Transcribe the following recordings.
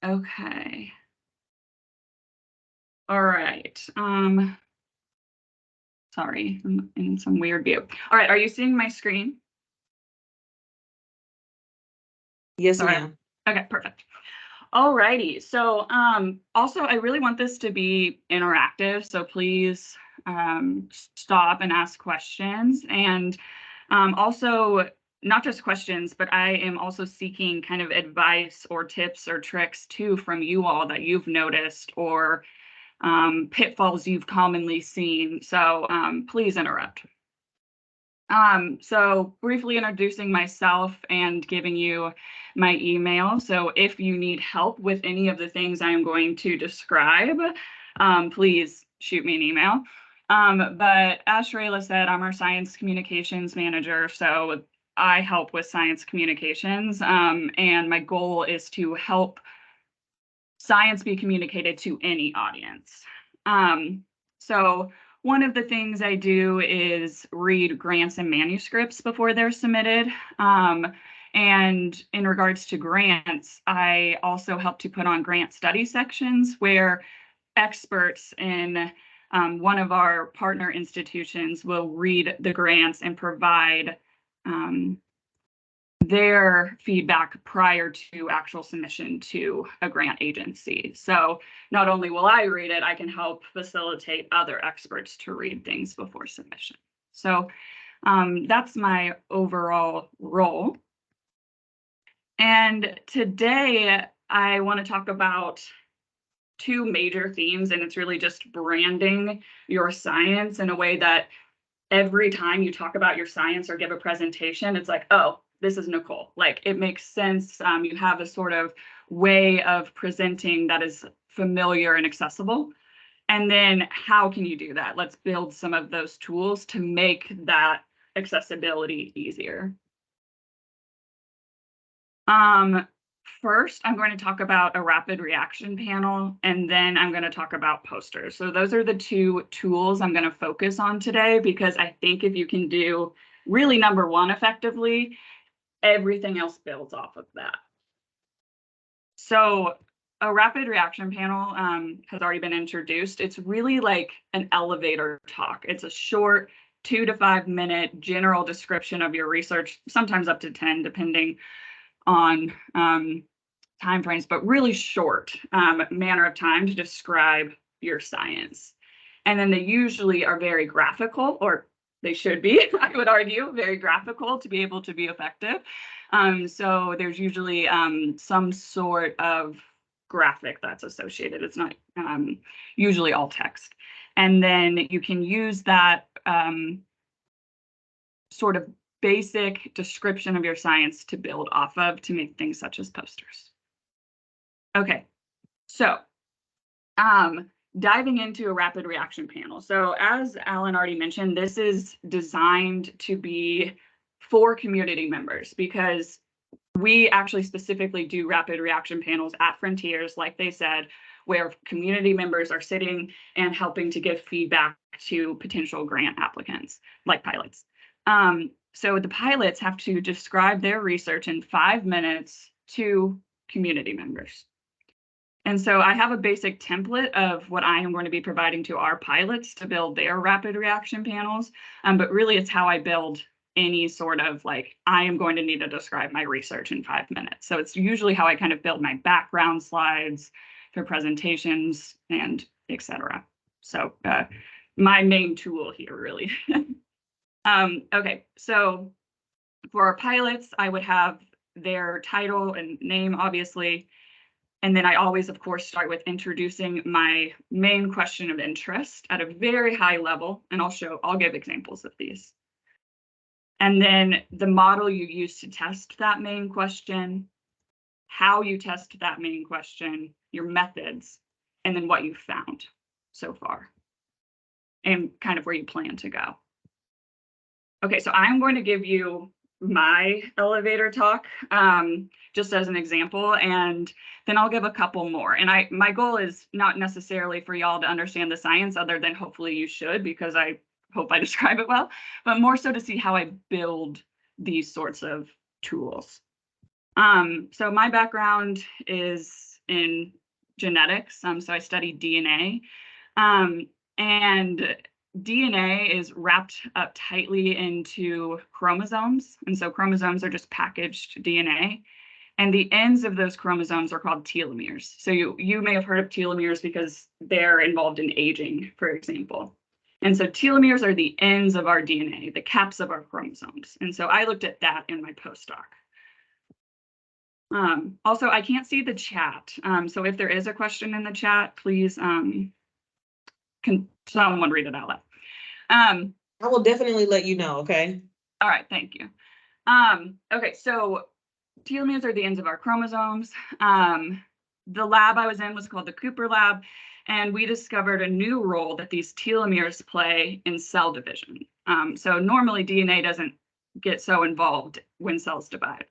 Okay. All right. Sorry, I'm in some weird view. All right, are you seeing my screen? Yes, Sorry. ma'am. Okay, perfect. All righty. So also, I really want this to be interactive. So please stop and ask questions. And also, not just questions, but I am also seeking kind of advice or tips or tricks too from you all that you've noticed or pitfalls you've commonly seen. So please interrupt. So briefly introducing myself and giving you my email. So if you need help with any of the things I am going to describe, please shoot me an email. But as Shreyla said, I'm our science communications manager. So I help with science communications. And my goal is to help science be communicated to any audience. So one of the things I do is read grants and manuscripts before they're submitted. And in regards to grants, I also help to put on grant study sections where experts in one of our partner institutions will read the grants and provide their feedback prior to actual submission to a grant agency. So not only will I read it, I can help facilitate other experts to read things before submission. So that's my overall role. And today I want to talk about two major themes, and it's really just branding your science in a way that every time you talk about your science or give a presentation, it's like, oh, this is Nicole. Like, it makes sense. You have a sort of way of presenting that is familiar and accessible. And then how can you do that? Let's build some of those tools to make that accessibility easier. First, I'm going to talk about a rapid reaction panel, and then I'm going to talk about posters. So those are the two tools I'm going to focus on today, because I think if you can do really number one effectively, everything else builds off of that. So a rapid reaction panel has already been introduced. It's really like an elevator talk. It's a short 2 to 5 minute general description of your research, sometimes up to 10, depending on timeframes, but really short manner of time to describe your science. And then they usually are very graphical, or they should be, I would argue, very graphical to be able to be effective. So there's usually some sort of graphic that's associated. It's not usually all text. And then you can use that sort of basic description of your science to build off of to make things such as posters. Okay, so diving into a rapid reaction panel. So as Alan already mentioned, this is designed to be for community members, because we actually specifically do rapid reaction panels at Frontiers, like they said, where community members are sitting and helping to give feedback to potential grant applicants, like pilots. So the pilots have to describe their research in 5 minutes to community members. And so I have a basic template of what I am going to be providing to our pilots to build their rapid reaction panels. But really, it's how I build any sort of like, I am going to need to describe my research in 5 minutes. So it's usually how I kind of build my background slides for presentations and etc. So my main tool here, really. Okay, so for our pilots, I would have their title and name, obviously. And then I always, of course, start with introducing my main question of interest at a very high level, and I'll give examples of these. And then the model you use to test that main question, how you test that main question, your methods, and then what you found so far, and kind of where you plan to go. Okay, so I'm going to give you my elevator talk just as an example, and then I'll give a couple more. And my goal is not necessarily for y'all to understand the science, other than hopefully you should, because I hope I describe it well, but more so to see how I build these sorts of tools. So my background is in genetics. So I studied DNA. And DNA is wrapped up tightly into chromosomes. And so chromosomes are just packaged DNA. And the ends of those chromosomes are called telomeres. So you may have heard of telomeres because they're involved in aging, for example. And so telomeres are the ends of our DNA, the caps of our chromosomes. And so I looked at that in my postdoc. Also, I can't see the chat. So if there is a question in the chat, please can someone read it out loud? I will definitely let you know, okay? All right, thank you. Okay, so telomeres are the ends of our chromosomes. The lab I was in was called the Cooper lab, and we discovered a new role that these telomeres play in cell division. So normally DNA doesn't get so involved when cells divide.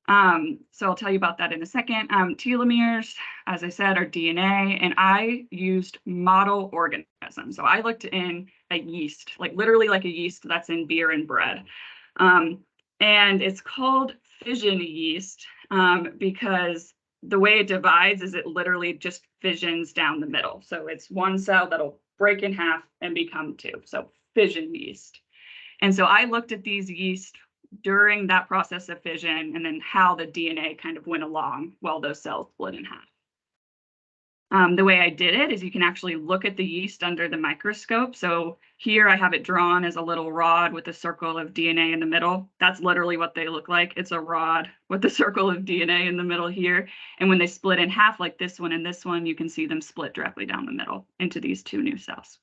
So I'll tell you about that in a second. Telomeres, as I said, are DNA, and I used model organisms. So I looked in a yeast, like literally like a yeast that's in beer and bread. And it's called fission yeast because the way it divides is it literally just fissions down the middle. So it's one cell that'll break in half and become two. So fission yeast. And so I looked at these yeast during that process of fission and then how the DNA kind of went along while those cells split in half. The way I did it is you can actually look at the yeast under the microscope. So here I have it drawn as a little rod with a circle of DNA in the middle. That's literally what they look like. It's a rod with a circle of DNA in the middle here. And when they split in half like this one and this one, you can see them split directly down the middle into these two new cells.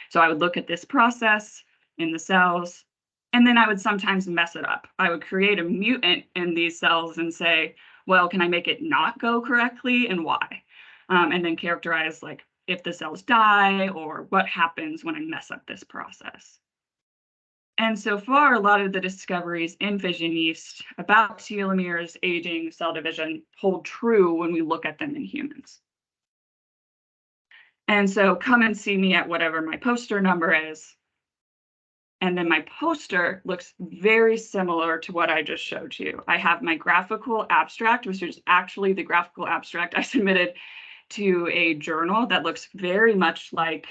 So I would look at this process in the cells, and then I would sometimes mess it up. I would create a mutant in these cells and say, well, can I make it not go correctly and why? And then characterize like if the cells die or what happens when I mess up this process. And so far, a lot of the discoveries in fission yeast about telomeres, aging, cell division hold true when we look at them in humans. And so come and see me at whatever my poster number is. And then my poster looks very similar to what I just showed you. I have my graphical abstract, which is actually the graphical abstract I submitted to a journal that looks very much like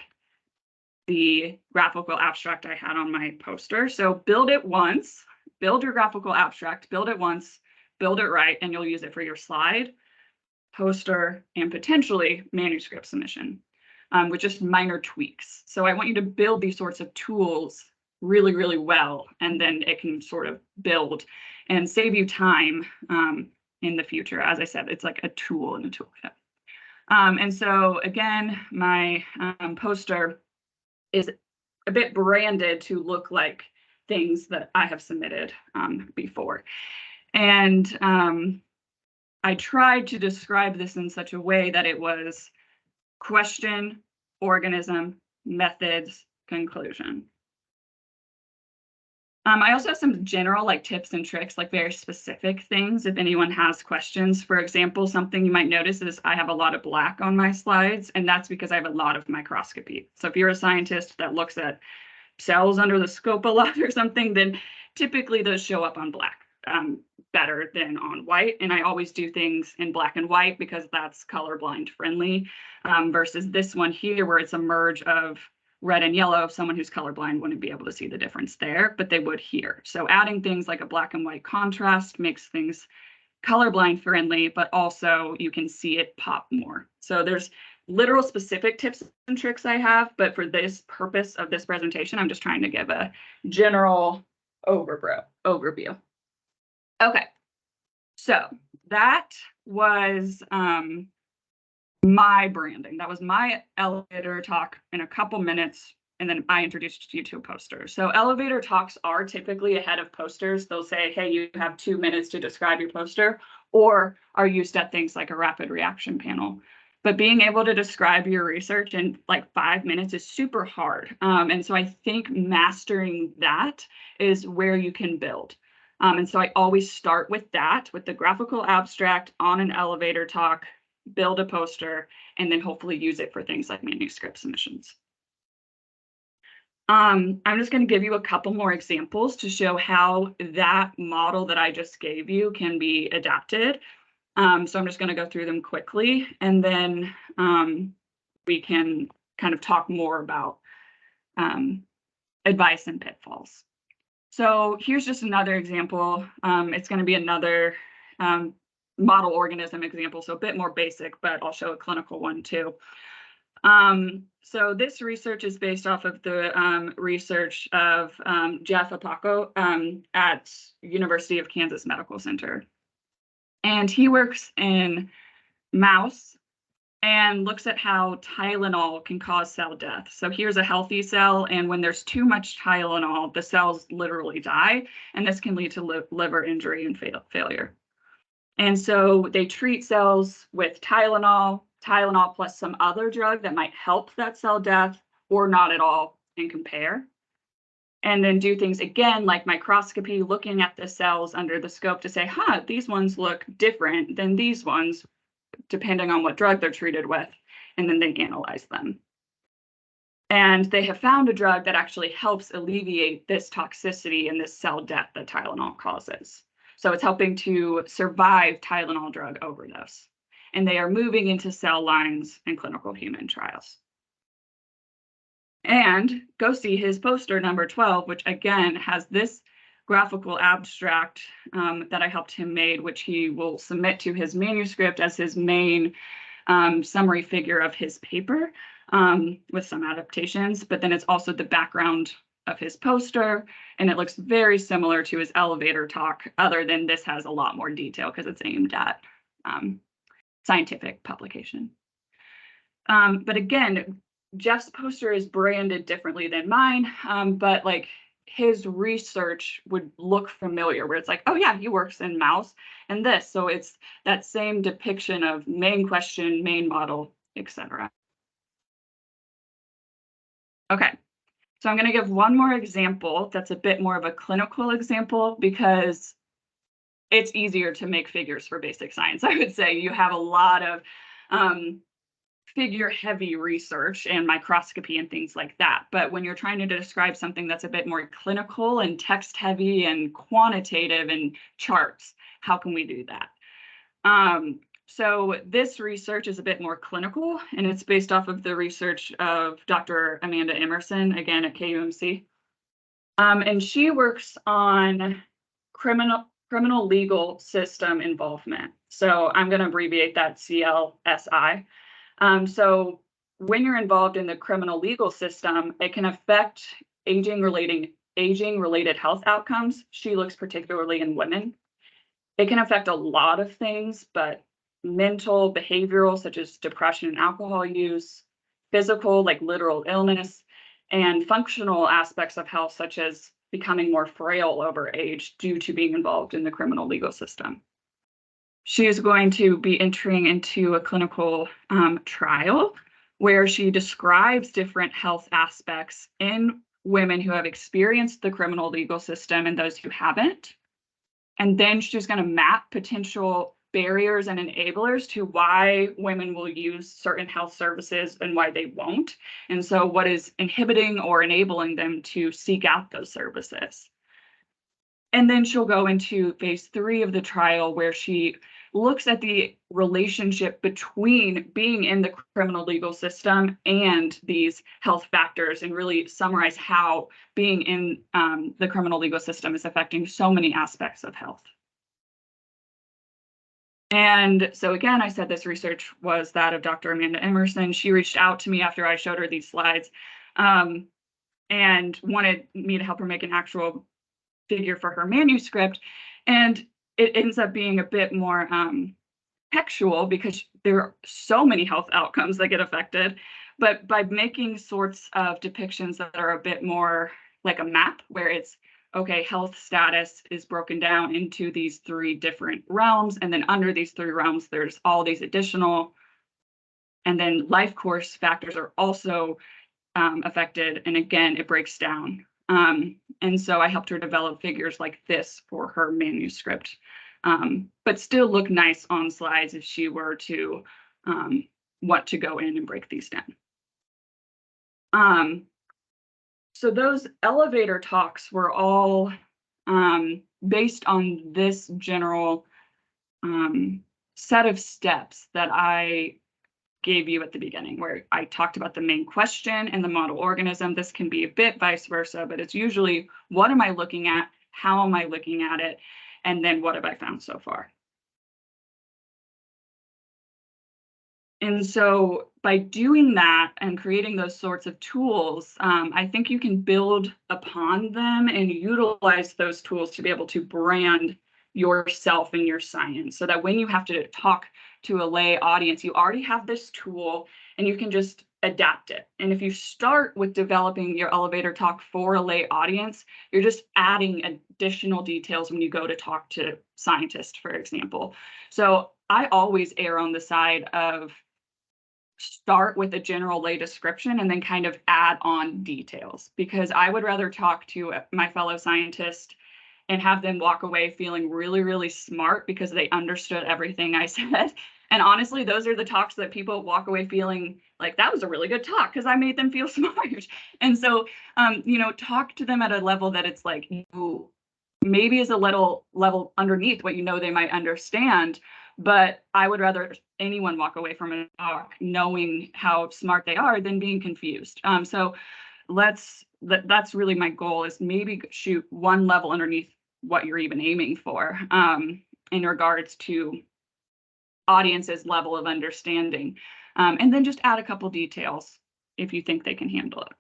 the graphical abstract I had on my poster. So build it once, build your graphical abstract, build it once, build it right, and you'll use it for your slide, poster, and potentially manuscript submission with just minor tweaks. So I want you to build these sorts of tools really, really well, and then it can sort of build and save you time in the future. As I said, it's like a tool in a toolkit. And so again, my poster is a bit branded to look like things that I have submitted before. And I tried to describe this in such a way that it was question, organism, methods, conclusion. I also have some general like tips and tricks, like very specific things if anyone has questions. For example, something you might notice is I have a lot of black on my slides, and that's because I have a lot of microscopy. So if you're a scientist that looks at cells under the scope a lot or something, then typically those show up on black better than on white. And I always do things in black and white because that's colorblind friendly versus this one here where it's a merge of red and yellow. Someone who's colorblind wouldn't be able to see the difference there, but they would here. So adding things like a black and white contrast makes things colorblind friendly, but also you can see it pop more. So there's literal specific tips and tricks I have, but for this purpose of this presentation, I'm just trying to give a general overview. Okay, so that was my branding. That was my elevator talk in a couple minutes, and then I introduced you to a poster. So elevator talks are typically ahead of posters. They'll say, hey, you have 2 minutes to describe your poster, or are used at things like a rapid reaction panel. But being able to describe your research in like 5 minutes is super hard. And so I think mastering that is where you can build. And so I always start with that, with the graphical abstract on an elevator talk, build a poster, and then hopefully use it for things like manuscript submissions. I'm just going to give you a couple more examples to show how that model that I just gave you can be adapted. So I'm just going to go through them quickly, and then we can kind of talk more about advice and pitfalls. So here's just another example. It's going to be another model organism example, so a bit more basic, but I'll show a clinical one too. So this research is based off of the research of Jeff Apoco at University of Kansas Medical Center. And he works in mouse and looks at how Tylenol can cause cell death. So here's a healthy cell, and when there's too much Tylenol, the cells literally die, and this can lead to liver injury and failure. And so they treat cells with Tylenol plus some other drug that might help that cell death, or not at all, and compare. And then do things again like microscopy, looking at the cells under the scope to say, these ones look different than these ones, depending on what drug they're treated with, and then they analyze them. And they have found a drug that actually helps alleviate this toxicity and this cell death that Tylenol causes. So it's helping to survive Tylenol drug overdose. And they are moving into cell lines and clinical human trials. And go see his poster number 12, which again has this graphical abstract that I helped him make, which he will submit to his manuscript as his main summary figure of his paper with some adaptations. But then it's also the background of his poster, and it looks very similar to his elevator talk, other than this has a lot more detail because it's aimed at scientific publication. But again, Jeff's poster is branded differently than mine, but like his research would look familiar, where it's like, oh yeah, he works in mouse and this. So it's that same depiction of main question, main model, etc. Okay, so I'm going to give one more example that's a bit more of a clinical example, because it's easier to make figures for basic science. I would say you have a lot of figure-heavy research and microscopy and things like that. But when you're trying to describe something that's a bit more clinical and text-heavy and quantitative and charts, how can we do that? So this research is a bit more clinical, and it's based off of the research of Dr. Amanda Emerson, again at KUMC. And she works on criminal legal system involvement. So I'm going to abbreviate that CLSI. So when you're involved in the criminal legal system, it can affect aging-related health outcomes. She looks particularly in women. It can affect a lot of things, but mental, behavioral, such as depression and alcohol use, physical, like literal illness, and functional aspects of health, such as becoming more frail over age due to being involved in the criminal legal system. She is going to be entering into a clinical trial where she describes different health aspects in women who have experienced the criminal legal system and those who haven't. And then she's going to map potential barriers and enablers to why women will use certain health services and why they won't. And so what is inhibiting or enabling them to seek out those services. And then she'll go into phase 3 of the trial, where she looks at the relationship between being in the criminal legal system and these health factors, and really summarize how being in the criminal legal system is affecting so many aspects of health. And so again, I said this research was that of Dr. Amanda Emerson. She reached out to me after I showed her these slides and wanted me to help her make an actual figure for her manuscript. And it ends up being a bit more textual, because there are so many health outcomes that get affected. But by making sorts of depictions that are a bit more like a map, where it's, okay, health status is broken down into these 3 different realms, and then under these 3 realms, there's all these additional, and then life course factors are also affected. And again, it breaks down. And so I helped her develop figures like this for her manuscript, but still look nice on slides if she were to want to go in and break these down. So those elevator talks were all based on this general set of steps that I gave you at the beginning, where I talked about the main question and the model organism. This can be a bit vice versa, but it's usually, what am I looking at? How am I looking at it? And then what have I found so far? And so by doing that and creating those sorts of tools, I think you can build upon them and utilize those tools to be able to brand yourself and your science, so that when you have to talk to a lay audience, you already have this tool and you can just adapt it. And if you start with developing your elevator talk for a lay audience, you're just adding additional details when you go to talk to scientists, for example. So I always err on the side of start with a general lay description and then kind of add on details, because I would rather talk to my fellow scientist and have them walk away feeling really, really smart because they understood everything I said. And honestly, those are the talks that people walk away feeling like, that was a really good talk because I made them feel smart. And so, talk to them at a level that it's like, ooh, maybe is a little level underneath what they might understand. But I would rather anyone walk away from a talk knowing how smart they are than being confused. So that's really my goal, is maybe shoot one level underneath what you're even aiming for, in regards to audience's level of understanding. And then just add a couple details if you think they can handle it.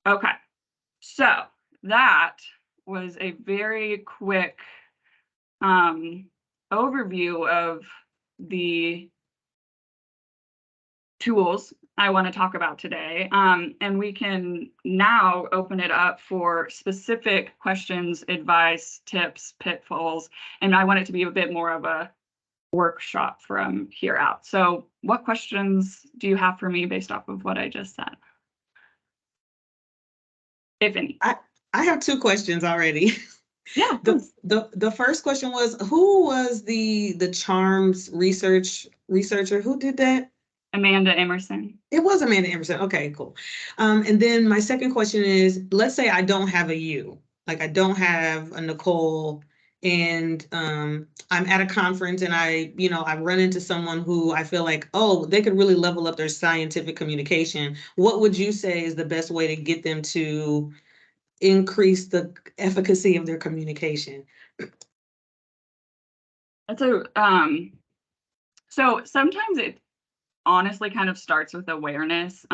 Okay, so that was a very quick overview of the tools I want to talk about today. And we can now open it up for specific questions, advice, tips, pitfalls, and I want it to be a bit more of a workshop from here out. So what questions do you have for me based off of what I just said? If any. I have two questions already. Yeah. The first question was, who was the charms researcher? Who did that? Amanda Emerson. It was Amanda Emerson. Okay, cool. And then my second question is, let's say I don't have a you, like I don't have a Nicole, and I'm at a conference and I run into someone who I feel like, oh, they could really level up their scientific communication. What would you say is the best way to get them to increase the efficacy of their communication? That's so sometimes it honestly kind of starts with awareness.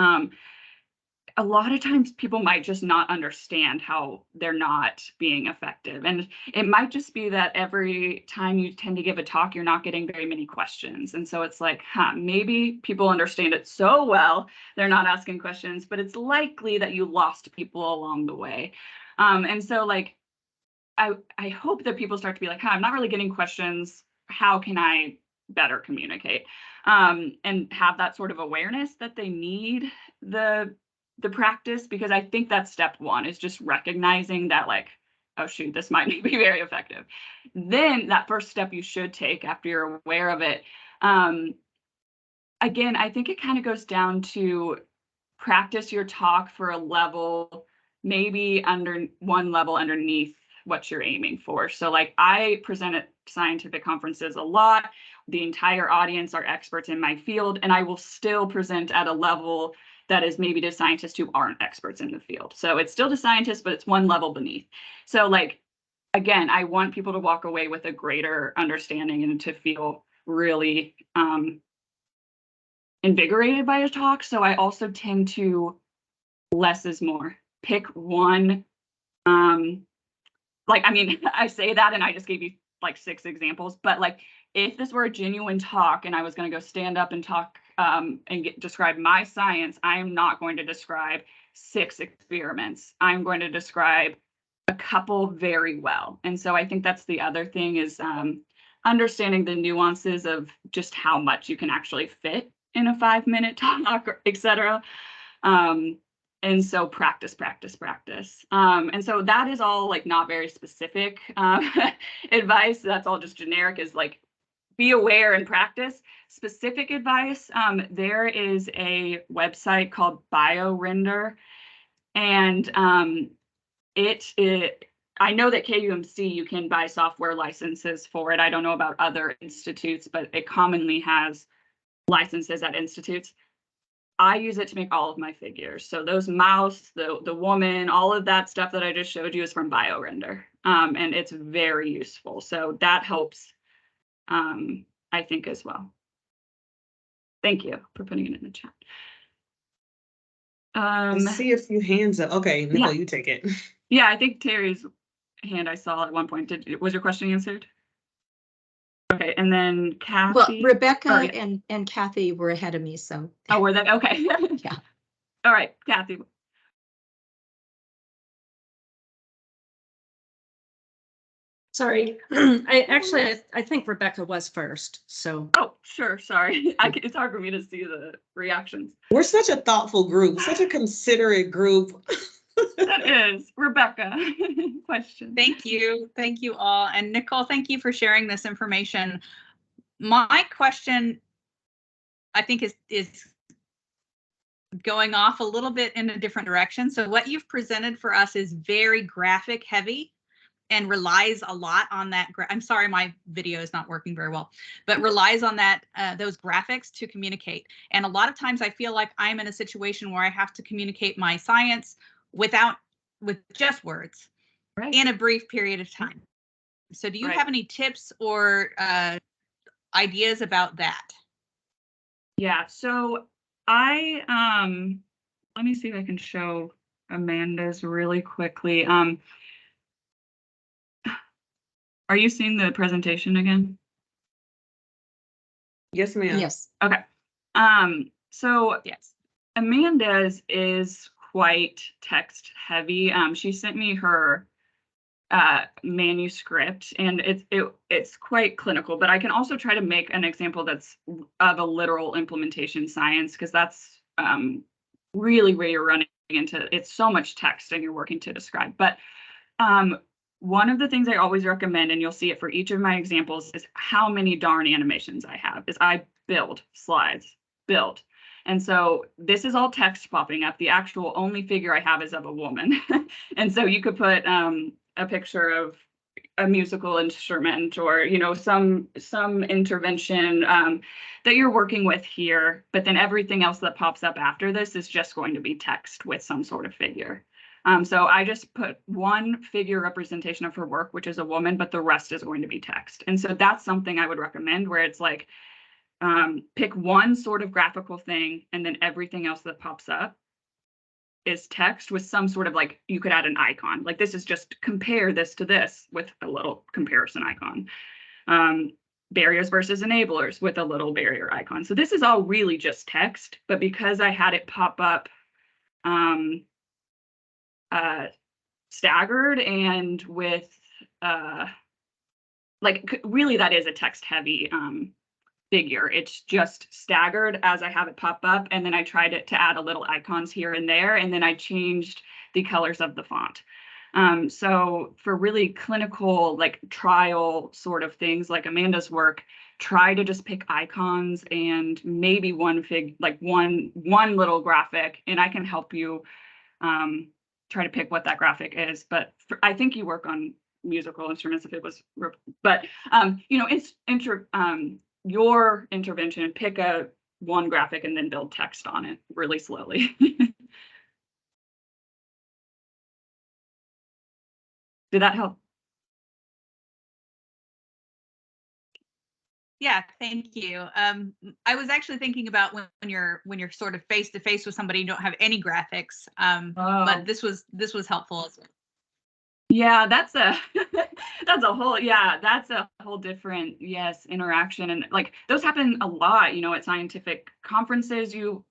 A lot of times people might just not understand how they're not being effective. And it might just be that every time you tend to give a talk, you're not getting very many questions. And so it's like, maybe people understand it so well, they're not asking questions, but it's likely that you lost people along the way. And so like, I hope that people start to be like, I'm not really getting questions. How can I better communicate? And have that sort of awareness that they need the practice, because I think that's step one, is just recognizing that, like, oh shoot, this might not be very effective. Then that first step you should take after you're aware of it. Again, I think it kind of goes down to practice your talk for a level, maybe one level underneath what you're aiming for. So like, I present at scientific conferences a lot. The entire audience are experts in my field, and I will still present at a level that is maybe to scientists who aren't experts in the field. So it's still to scientists, but it's one level beneath. So like, again, I want people to walk away with a greater understanding and to feel really invigorated by a talk. So I also tend to less is more. Pick one. I say that and I just gave you like 6 examples, but like, if this were a genuine talk and I was going to go stand up and talk and describe my science, I am not going to describe 6 experiments. I'm going to describe a couple very well. And so I think that's the other thing, is understanding the nuances of just how much you can actually fit in a 5-minute talk, etc. And so practice. And so that is all like not very specific advice. That's all just generic, is like, be aware and practice. Specific advice, there is a website called BioRender, and I know that KUMC, you can buy software licenses for it. I don't know about other institutes, but it commonly has licenses at institutes. I use it to make all of my figures. So those mouse, the woman, all of that stuff that I just showed you is from BioRender. And it's very useful. So that helps, I think, as well. Thank you for putting it in the chat. I see a few hands up. Okay, Nicole, you take it. Yeah, I think Terry's hand I saw at one point. Was your question answered? Okay, and then Kathy. Well, Rebecca and Kathy were ahead of me, so. Oh, were they? Okay. Yeah. All right, Kathy. Sorry, I think Rebecca was first, so. Oh, sure, sorry. It's hard for me to see the reactions. We're such a thoughtful group, such a considerate group. That is. Rebecca, question. Thank you all. And Nicole, thank you for sharing this information. My question, I think, is going off a little bit in a different direction. So what you've presented for us is very graphic heavy and relies a lot on that. I'm sorry, my video is not working very well, but relies on that those graphics to communicate. And a lot of times I feel like I'm in a situation where I have to communicate my science with just words in a brief period of time. So do you have any tips or ideas about that? Yeah, so I let me see if I can show Amanda's really quickly. Are you seeing the presentation again? Yes, ma'am. Yes. Okay. So yes, Amanda's is quite text heavy. She sent me her manuscript, and it's quite clinical, but I can also try to make an example that's of a literal implementation science, because that's really where you're running into. It's so much text and you're working to describe. But one of the things I always recommend, and you'll see it for each of my examples, is how many darn animations I have. Is I build slides, build. And so this is all text popping up. The actual only figure I have is of a woman. And so you could put a picture of a musical instrument, or, you know, some intervention that you're working with here, but then everything else that pops up after this is just going to be text with some sort of figure. So I just put one figure representation of her work, which is a woman, but the rest is going to be text. And so that's something I would recommend, where it's like, pick one sort of graphical thing, and then everything else that pops up is text with some sort of, like, you could add an icon. Like, this is just compare this to this with a little comparison icon. Barriers versus enablers with a little barrier icon. So this is all really just text, but because I had it pop up staggered and with like, really that is a text heavy figure. It's just staggered as I have it pop up, and then I tried to add a little icons here and there, and then I changed the colors of the font. So for really clinical, like, trial sort of things like Amanda's work, try to just pick icons and maybe one little graphic, and I can help you try to pick what that graphic is. But I think you work on musical instruments if it was, but you know, it's your intervention, pick one graphic and then build text on it really slowly. Did that help? Yeah, thank you. I was actually thinking about when you're sort of face to face with somebody, you don't have any graphics. But this was helpful as well. Yeah, that's a whole different, yes, interaction. And like, those happen a lot, you know, at scientific conferences. You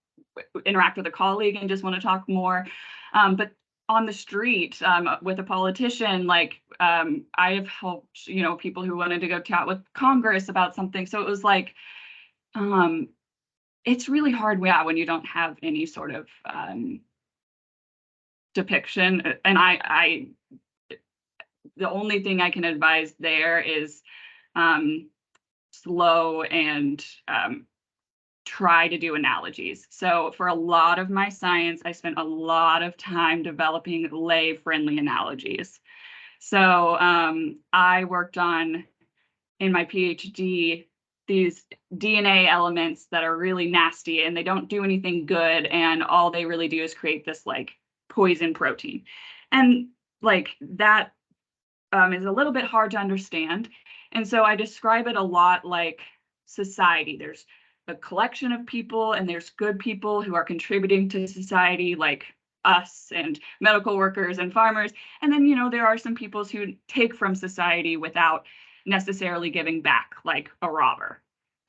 interact with a colleague and just want to talk more. But on the street with a politician, like, I have helped, you know, people who wanted to go chat with Congress about something. So it was like, it's really hard, yeah, when you don't have any sort of depiction. And the only thing I can advise there is slow and try to do analogies. So for a lot of my science, I spent a lot of time developing lay-friendly analogies. So I worked on, in my PhD, these DNA elements that are really nasty and they don't do anything good. And all they really do is create this like poison protein. And like that is a little bit hard to understand. And so I describe it a lot like society. There's a collection of people and there's good people who are contributing to society, like us and medical workers and farmers. And then, you know, there are some people who take from society without necessarily giving back, like a robber.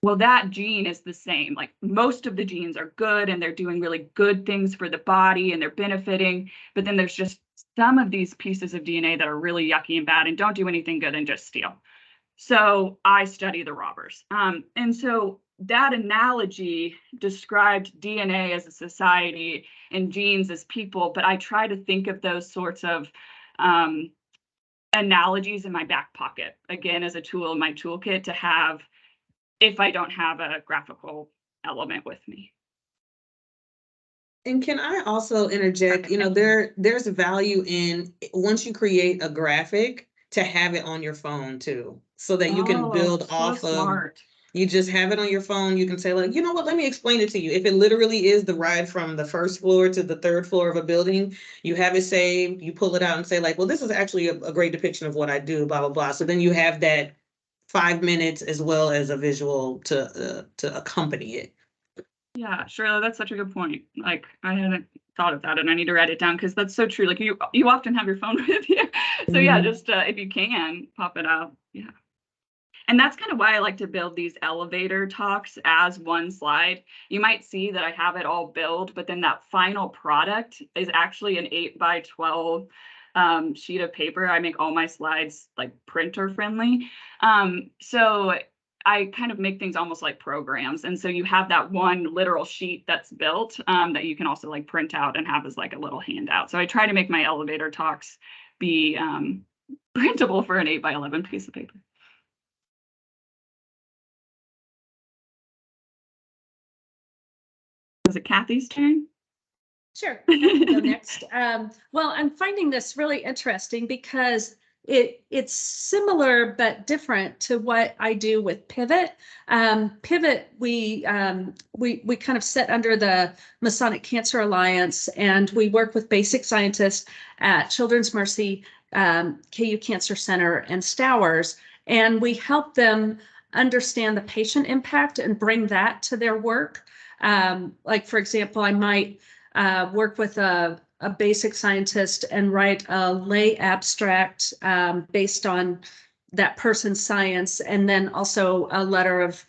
Well, that gene is the same. Like most of the genes are good and they're doing really good things for the body and they're benefiting. But then there's just some of these pieces of DNA that are really yucky and bad and don't do anything good and just steal. So I study the robbers. And so that analogy described DNA as a society and genes as people, but I try to think of those sorts of analogies in my back pocket, again, as a tool in my toolkit to have if I don't have a graphical element with me. And can I also interject, you know, there's value in, once you create a graphic, to have it on your phone too, so that you can build off of, you just have it on your phone. You can say like, you know what, let me explain it to you. If it literally is the ride from the first floor to the third floor of a building, you have it saved, you pull it out and say like, well, this is actually a great depiction of what I do, blah, blah, blah. So then you have that 5 minutes as well as a visual to accompany it. Yeah, Shirley, that's such a good point. Like I hadn't thought of that and I need to write it down because that's so true. Like you often have your phone with you. So yeah, just if you can pop it out. Yeah. And that's kind of why I like to build these elevator talks as one slide. You might see that I have it all built, but then that final product is actually an 8x12 sheet of paper. I make all my slides like printer friendly. So I kind of make things almost like programs. And so you have that one literal sheet that's built that you can also like print out and have as like a little handout. So I try to make my elevator talks be printable for an 8x11 piece of paper. Is it Kathy's turn? Sure, I can go next. Well, I'm finding this really interesting because it's similar but different to what I do with Pivot. Pivot, we kind of sit under the Masonic Cancer Alliance, and we work with basic scientists at Children's Mercy, KU Cancer Center, and Stowers, and we help them understand the patient impact and bring that to their work. Like, for example, I might work with a basic scientist and write a lay abstract based on that person's science, and then also a letter of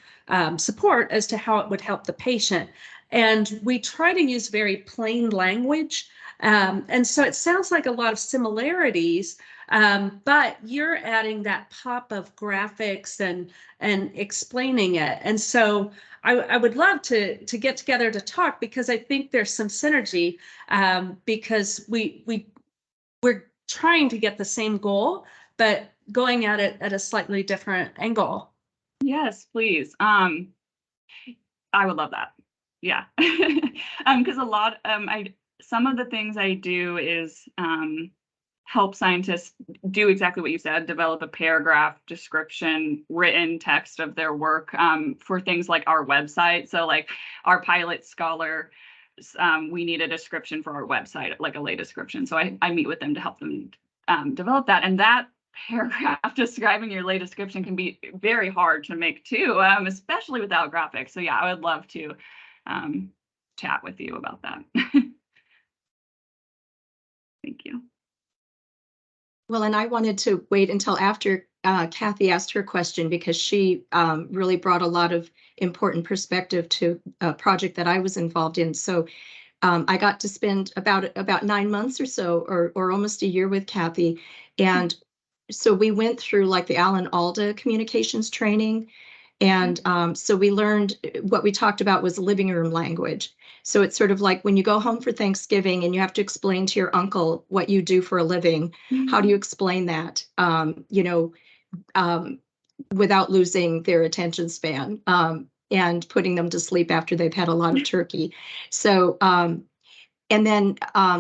support as to how it would help the patient. And we try to use very plain language. And so it sounds like a lot of similarities, but you're adding that pop of graphics and explaining it. And so I would love to get together to talk, because I think there's some synergy, because we're trying to get the same goal, but going at it at a slightly different angle. Yes, please. I would love that. Yeah. Because a lot, some of the things I do is help scientists do exactly what you said, develop a paragraph description, written text of their work for things like our website. So like our pilot scholar, we need a description for our website, like a lay description. So I meet with them to help them develop that. And that paragraph describing your lay description can be very hard to make too, especially without graphics. So yeah, I would love to chat with you about that. Thank you. Well, and I wanted to wait until after Kathy asked her question, because she really brought a lot of important perspective to a project that I was involved in. So I got to spend about 9 months or so, or almost a year with Kathy. And so we went through like the Alan Alda communications training. And so we learned, what we talked about was living room language. So it's sort of like when you go home for Thanksgiving and you have to explain to your uncle what you do for a living, how do you explain that, without losing their attention span and putting them to sleep after they've had a lot of turkey. So, and then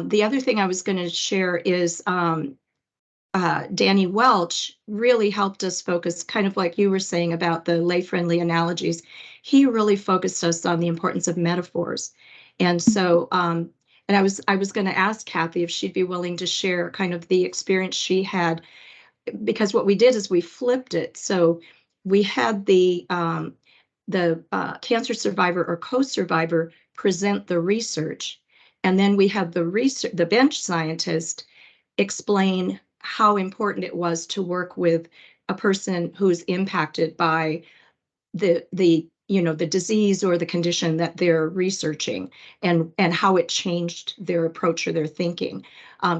the other thing I was going to share is Danny Welch really helped us focus, kind of like you were saying about the lay-friendly analogies. He really focused us on the importance of metaphors. And so, and I was going to ask Kathy if she'd be willing to share kind of the experience she had, because what we did is we flipped it. So we had the cancer survivor or co-survivor present the research, and then we had the bench scientist explain how important it was to work with a person who's impacted by the disease or the condition that they're researching, and how it changed their approach or their thinking.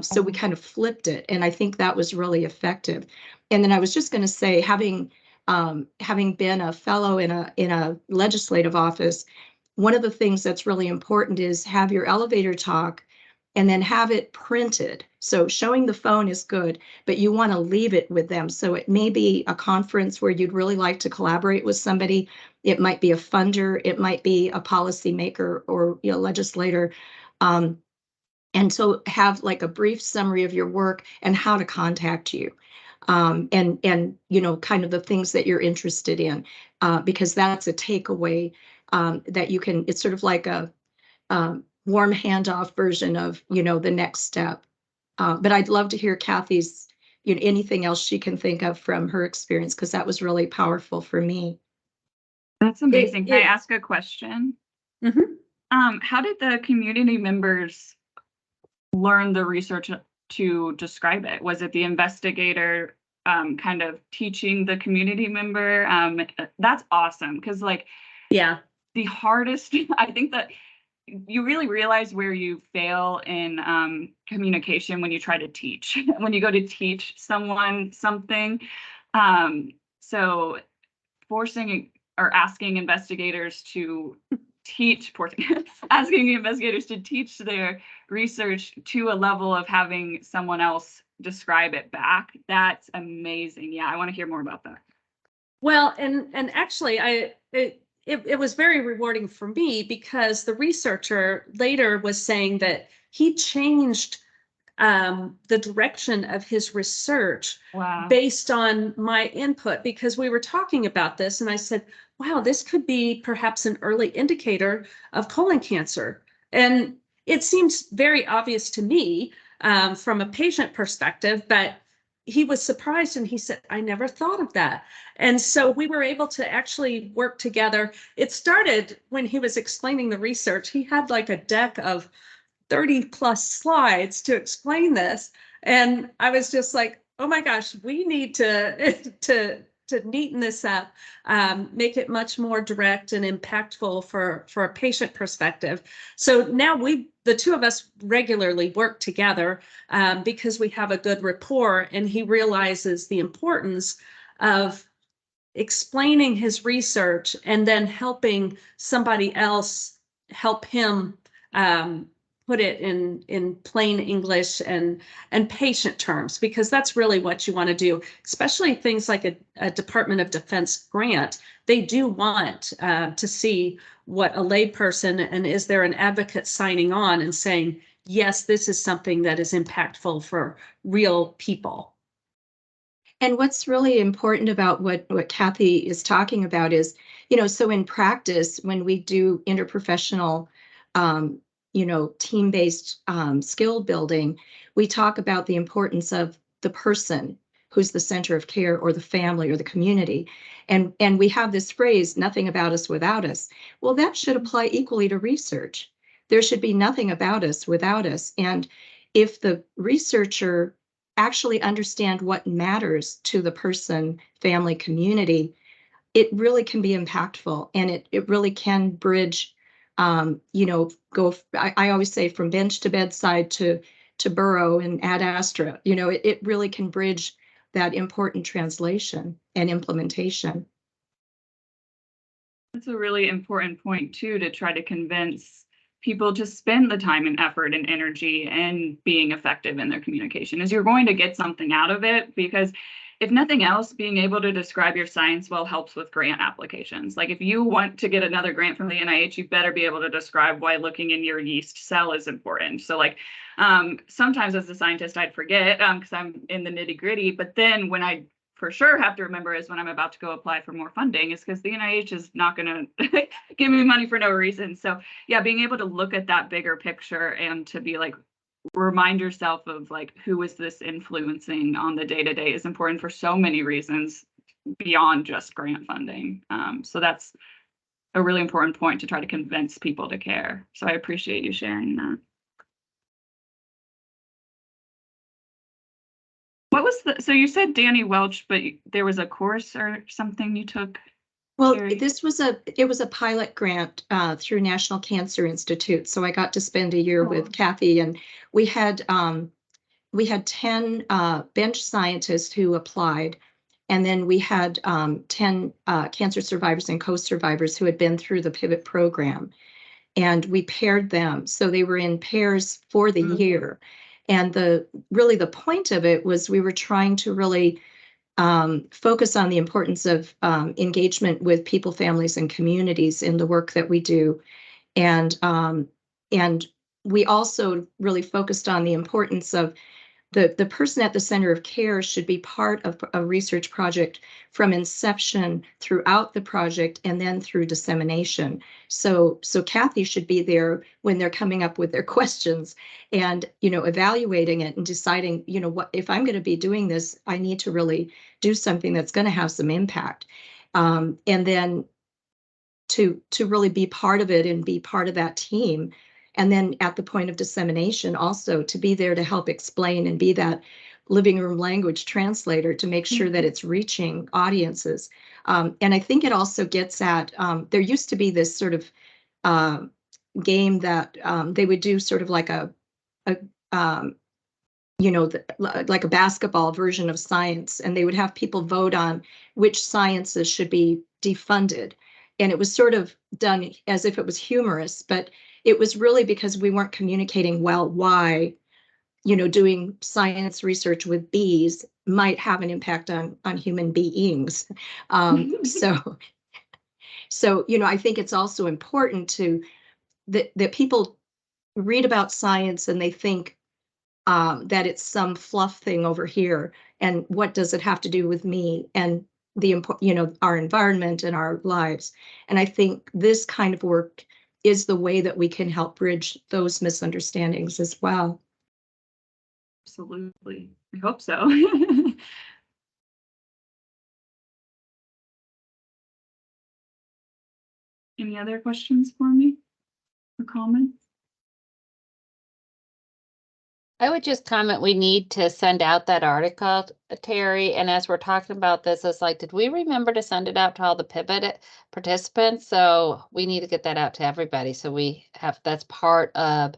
So we kind of flipped it, and I think that was really effective. And then I was just going to say, having been a fellow in a legislative office, one of the things that's really important is have your elevator talk and then have it printed. So showing the phone is good, but you want to leave it with them. So it may be a conference where you'd really like to collaborate with somebody. It might be a funder, it might be a policymaker or legislator. And so have like a brief summary of your work and how to contact you. And kind of the things that you're interested in, because that's a takeaway that you can, it's sort of like a warm handoff version of, the next step. But I'd love to hear Kathy's, anything else she can think of from her experience, because that was really powerful for me. That's amazing. Can I ask a question? Mm-hmm. How did the community members learn the research to describe it? Was it the investigator kind of teaching the community member? That's awesome, because Yeah. the hardest, I think that you really realize where you fail in communication when you try to teach, when you go to teach someone something. So forcing or asking investigators to teach, asking investigators to teach their research to a level of having someone else describe it back. That's amazing. Yeah, I want to hear more about that. Well, and actually, it was very rewarding for me, because the researcher later was saying that he changed the direction of his research. Wow. Based on my input, because we were talking about this and I said, wow, this could be perhaps an early indicator of colon cancer. And it seems very obvious to me from a patient perspective, but he was surprised and he said, I never thought of that. And so we were able to actually work together. It started when he was explaining the research. He had like a deck of 30 plus slides to explain this. And I was just like, oh my gosh, we need to neaten this up, make it much more direct and impactful for a patient perspective. So now the two of us regularly work together because we have a good rapport, and he realizes the importance of explaining his research and then helping somebody else help him put it in plain English and patient terms, because that's really what you want to do, especially things like a Department of Defense grant. They do want to see what a layperson, and is there an advocate signing on and saying, yes, this is something that is impactful for real people. And what's really important about what Kathy is talking about is, so in practice, when we do interprofessional team-based skill building, we talk about the importance of the person who's the center of care, or the family, or the community. And we have this phrase, nothing about us without us. Well, that should apply equally to research. There should be nothing about us without us. And if the researcher actually understand what matters to the person, family, community, it really can be impactful, and it really can bridge go, I always say, from bench to bedside to burrow and ad astra. It really can bridge that important translation and implementation. That's a really important point too, to try to convince people to spend the time and effort and energy and being effective in their communication, is you're going to get something out of it, because if nothing else, being able to describe your science well helps with grant applications. Like if you want to get another grant from the NIH, you better be able to describe why looking in your yeast cell is important. So like sometimes as a scientist, I'd forget because I'm in the nitty gritty, but then when I for sure have to remember is when I'm about to go apply for more funding is because the NIH is not going to give me money for no reason. So yeah, being able to look at that bigger picture and to be like, remind yourself of like, who is this influencing on the day-to-day is important for so many reasons beyond just grant funding. So that's a really important point to try to convince people to care. So I appreciate you sharing that. What was so you said Danny Welch, but there was a course or something you took? Well, Sherry? it was a pilot grant through National Cancer Institute. So I got to spend a year with Kathy, and we had 10 bench scientists who applied. And then we had 10 cancer survivors and co-survivors who had been through the Pivot program. And we paired them. So they were in pairs for the year. And really the point of it was we were trying to really focus on the importance of engagement with people, families, and communities in the work that we do. And we also really focused on the importance of the person at the center of care should be part of a research project from inception throughout the project and then through dissemination. So Kathy should be there when they're coming up with their questions and, evaluating it and deciding, what if I'm going to be doing this, I need to really do something that's going to have some impact. And then to really be part of it and be part of that team. And then at the point of dissemination, also to be there to help explain and be that living room language translator to make sure that it's reaching audiences. And I think it also gets at, there used to be this sort of game that they would do sort of like like a basketball version of science, and they would have people vote on which sciences should be defunded. And it was sort of done as if it was humorous, but it was really because we weren't communicating well why, doing science research with bees might have an impact on human beings. So, I think it's also important that people read about science and they think that it's some fluff thing over here. And what does it have to do with me and our environment and our lives? And I think this kind of work is the way that we can help bridge those misunderstandings as well. Absolutely. I hope so. Any other questions for me or comments? I would just comment, we need to send out that article, Terry. And as we're talking about this, it's like, did we remember to send it out to all the Pivot participants? So we need to get that out to everybody. So that's part of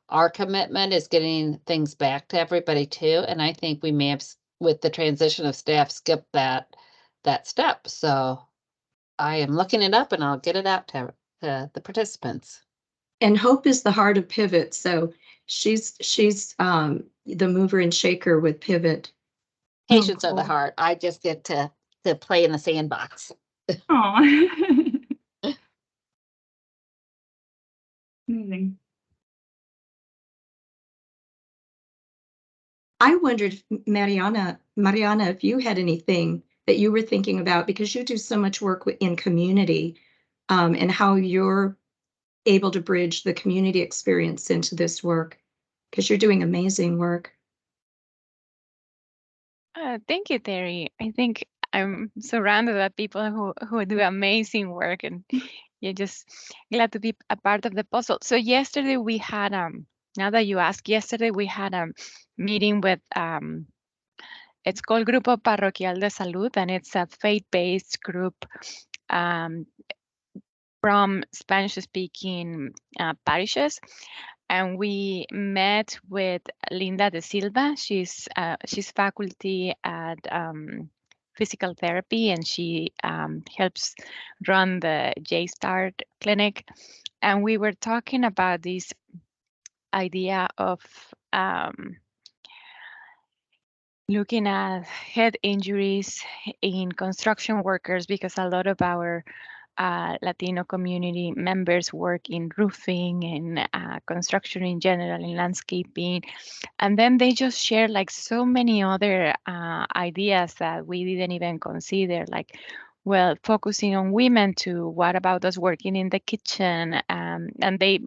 our commitment, is getting things back to everybody too. And I think we may have, with the transition of staff, skipped that step. So I am looking it up and I'll get it out to the participants. And Hope is the heart of Pivot. So she's the mover and shaker with Pivot. Patients are the heart. I just get to play in the sandbox. Oh, amazing. I wondered, Mariana, if you had anything that you were thinking about, because you do so much work in community, and how you're able to bridge the community experience into this work, because you're doing amazing work. Thank you, Terry. I think I'm surrounded by people who do amazing work, and you're just glad to be a part of the puzzle. So yesterday we had now that you asked, yesterday we had a meeting with it's called Grupo Parroquial de Salud, and it's a faith-based group from Spanish-speaking parishes. And we met with Linda de Silva. She's faculty at physical therapy, and she helps run the J-Start clinic. And we were talking about this idea of looking at head injuries in construction workers, because a lot of our Latino community members work in roofing and construction in general, in landscaping. And then they just share like so many other ideas that we didn't even consider, like, well, focusing on women too. What about us working in the kitchen? And they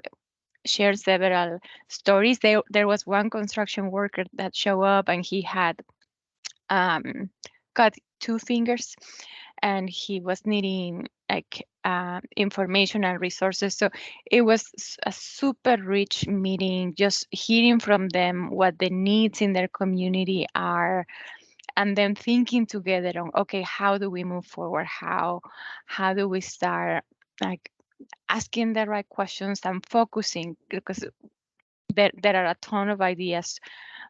shared several stories. There was one construction worker that showed up and he had cut 2 fingers and he was needing like information and resources. So it was a super rich meeting, just hearing from them what the needs in their community are, and then thinking together on, okay, how do we move forward? How do we start like asking the right questions and focusing, because there are a ton of ideas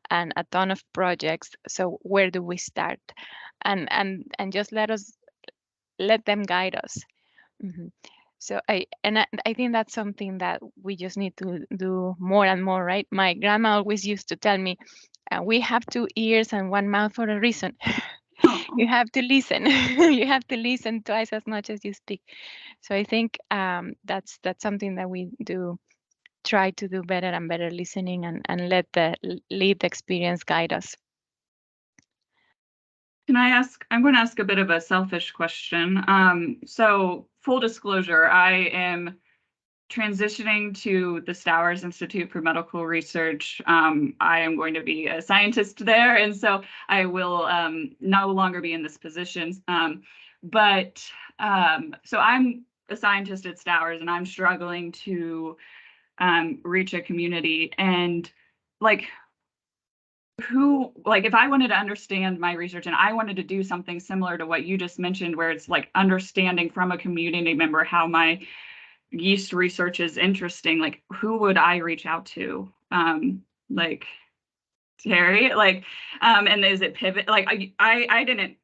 and a ton of projects. So where do we start? And just let them guide us. Mhm. So I think that's something that we just need to do more and more, right? My grandma always used to tell me, we have 2 ears and 1 mouth for a reason. You have to listen. You have to listen twice as much as you speak. So I think that's something that we do try to do better and better, listening and let the lived experience guide us. Can I ask, I'm going to ask a bit of a selfish question. So full disclosure, I am transitioning to the Stowers Institute for Medical Research. I am going to be a scientist there, and so I will no longer be in this position. So I'm a scientist at Stowers, and I'm struggling to reach a community. And like, if I wanted to understand my research and I wanted to do something similar to what you just mentioned, where it's like understanding from a community member how my yeast research is interesting, like who would I reach out to? Like Terry, and is it Pivot? Like I didn't,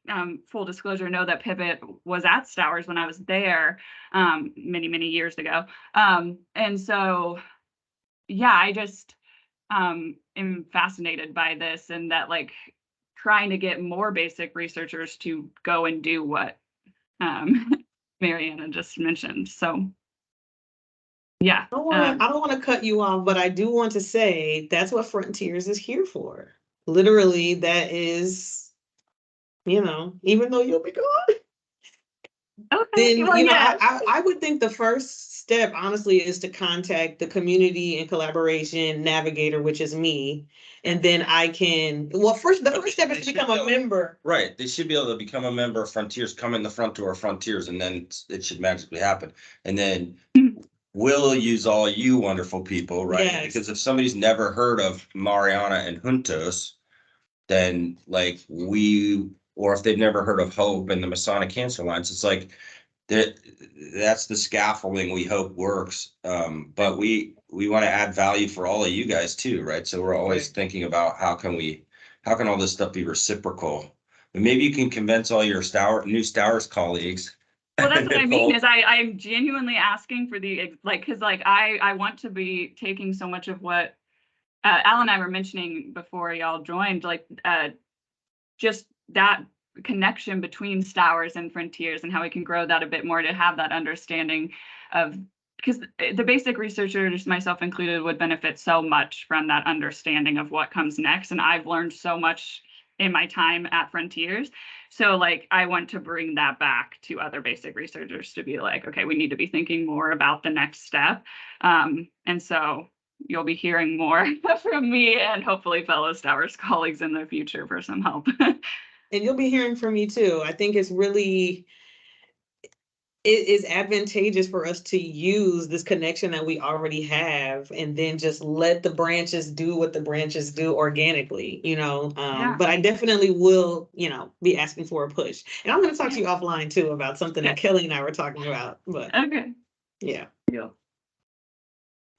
full disclosure, know that Pivot was at Stowers when I was there many years ago. And so, yeah, I just am fascinated by this, and that like trying to get more basic researchers to go and do what Mariana just mentioned. So yeah. I don't want to cut you off, but I do want to say that's what Frontiers is here for. Literally, that is, even though you'll be gone, Okay. then, Well, yeah. I would think the first step, honestly, is to contact the community and collaboration navigator, which is me. And then I can, the first step is to become a member. Right, they should be able to become a member of Frontiers, come in the front door of Frontiers, and then it should magically happen. And then we'll use all you wonderful people, right? Yes. Because if somebody's never heard of Mariana and Juntos, then like or if they've never heard of Hope and the Masonic Cancer Alliance, it's like that's the scaffolding we hope works. But we want to add value for all of you guys too, right? So we're always thinking about how can all this stuff be reciprocal? And maybe you can convince all your new Stowers colleagues. Well, that's what I mean, is I'm genuinely asking for the, because I want to be taking so much of what Al and I were mentioning before y'all joined, just that connection between Stowers and Frontiers and how we can grow that a bit more, to have that understanding of, because the basic researchers, myself included, would benefit so much from that understanding of what comes next. And I've learned so much in my time at Frontiers. So I want to bring that back to other basic researchers to be like, okay, we need to be thinking more about the next step. And so you'll be hearing more from me and hopefully fellow Stowers colleagues in the future for some help. And you'll be hearing from me too. I think it is advantageous for us to use this connection that we already have, and then just let the branches do what the branches do organically, Yeah. But I definitely will, be asking for a push. And I'm going to talk to you offline too about something that Kelly and I were talking about, but Okay. yeah. Cool.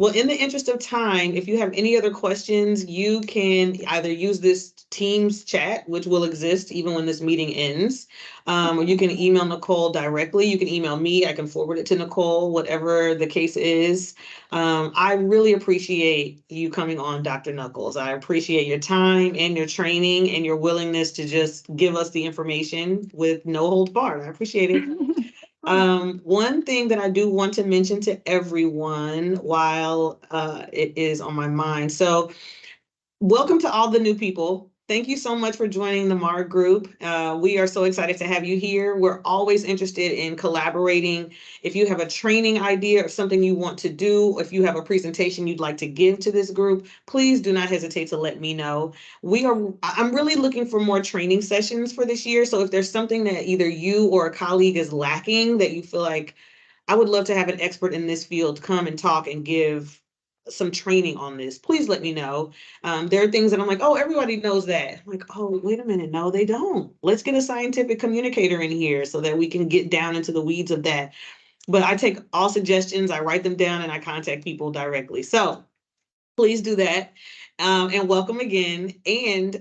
Well, in the interest of time, if you have any other questions, you can either use this Teams chat, which will exist even when this meeting ends, or you can email Nicole directly. You can email me. I can forward it to Nicole, whatever the case is. I really appreciate you coming on, Dr. Nuckolls. I appreciate your time and your training and your willingness to just give us the information with no holds barred. I appreciate it. One thing that I do want to mention to everyone while it is on my mind. So welcome to all the new people. Thank you so much for joining the MARG group. We are so excited to have you here. We're always interested in collaborating. If you have a training idea or something you want to do, if you have a presentation you'd like to give to this group, please do not hesitate to let me know. I'm really looking for more training sessions for this year. So if there's something that either you or a colleague is lacking that you feel like, I would love to have an expert in this field come and talk and give some training on this, please let me know. There are things that I'm like, oh, everybody knows that. I'm like, oh, wait a minute. No, they don't. Let's get a scientific communicator in here so that we can get down into the weeds of that. But I take all suggestions, I write them down, and I contact people directly. So please do that. And welcome again. And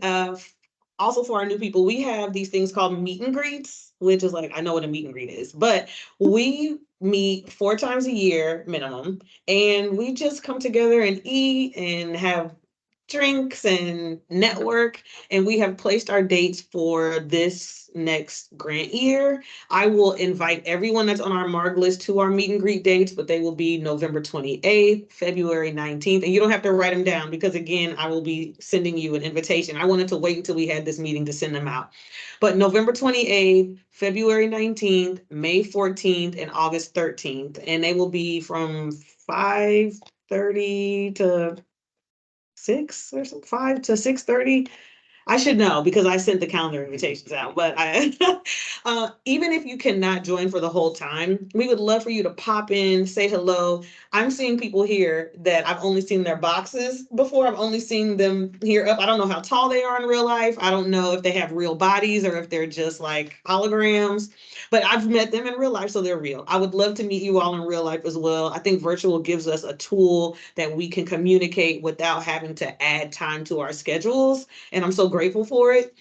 also for our new people, we have these things called meet and greets, which is like, I know what a meet and greet is, but we meet 4 times a year minimum, and we just come together and eat and have drinks and network. And we have placed our dates for this next grant year. I will invite everyone that's on our MARG list to our meet and greet dates, but they will be November 28th, February 19th. And you don't have to write them down because, again, I will be sending you an invitation. I wanted to wait until we had this meeting to send them out. But November 28th, February 19th, May 14th, and August 13th. And they will be from 5:30 to 6 or something, 5 to 6:30. I should know because I sent the calendar invitations out, but even if you cannot join for the whole time, we would love for you to pop in, say hello. I'm seeing people here that I've only seen their boxes before. I've only seen them here up. I don't know how tall they are in real life. I don't know if they have real bodies or if they're just like holograms, but I've met them in real life, so they're real. I would love to meet you all in real life as well. I think virtual gives us a tool that we can communicate without having to add time to our schedules, and I'm so grateful for it.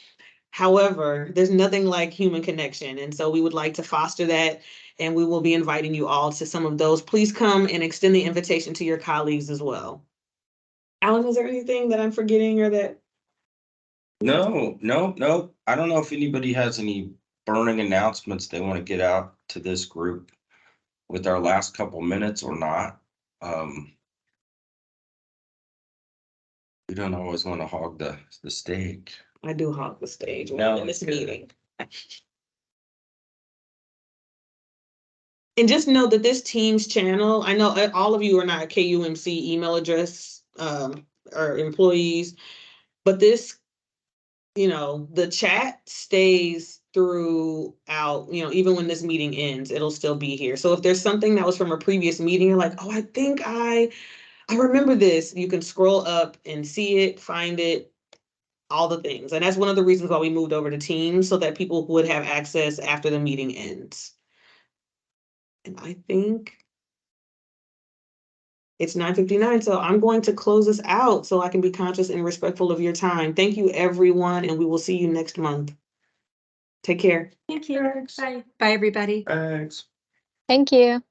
However, there's nothing like human connection. And so we would like to foster that. And we will be inviting you all to some of those. Please come and extend the invitation to your colleagues as well. Alan, is there anything that I'm forgetting or that? No. I don't know if anybody has any burning announcements they want to get out to this group with our last couple minutes or not. We don't always want to hog the stage. I do hog the stage No, in this it's good. meeting. And just know that this Teams channel, I know all of you are not KUMC email address or employees, but this, the chat stays throughout, even when this meeting ends, it'll still be here. So if there's something that was from a previous meeting, you're like, oh, I think I remember this, you can scroll up and see it, find it, all the things. And that's one of the reasons why we moved over to Teams, so that people would have access after the meeting ends. And I think it's 9:59, so I'm going to close this out so I can be conscious and respectful of your time. Thank you, everyone, and we will see you next month. Take care. Thank you. Bye. Bye, everybody. Thanks. Thank you.